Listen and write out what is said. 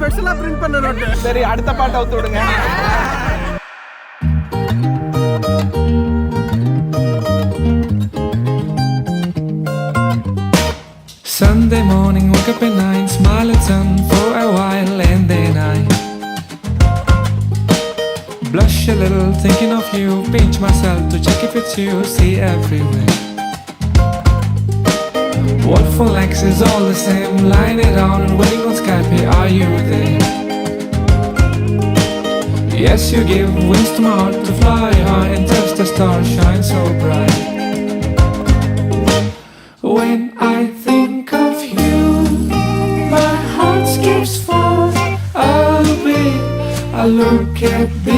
ஸ்பெஷலா பிரிண்ட் பண்ண நோட்டு. சரி, அடுத்த பாட்டை அவுத்து விடுங்க. Sunday morning, wake up at 9, smile at sun for a while, and then I blush a little, thinking of you, pinch myself to check if it's you, see everywhere. What for likes is all the same, lying around and waiting on Skype, hey, are you there? Yes, you give wings to my heart to fly high and touch the stars, shine so bright. When I think of you, my heart skips fast. I look at the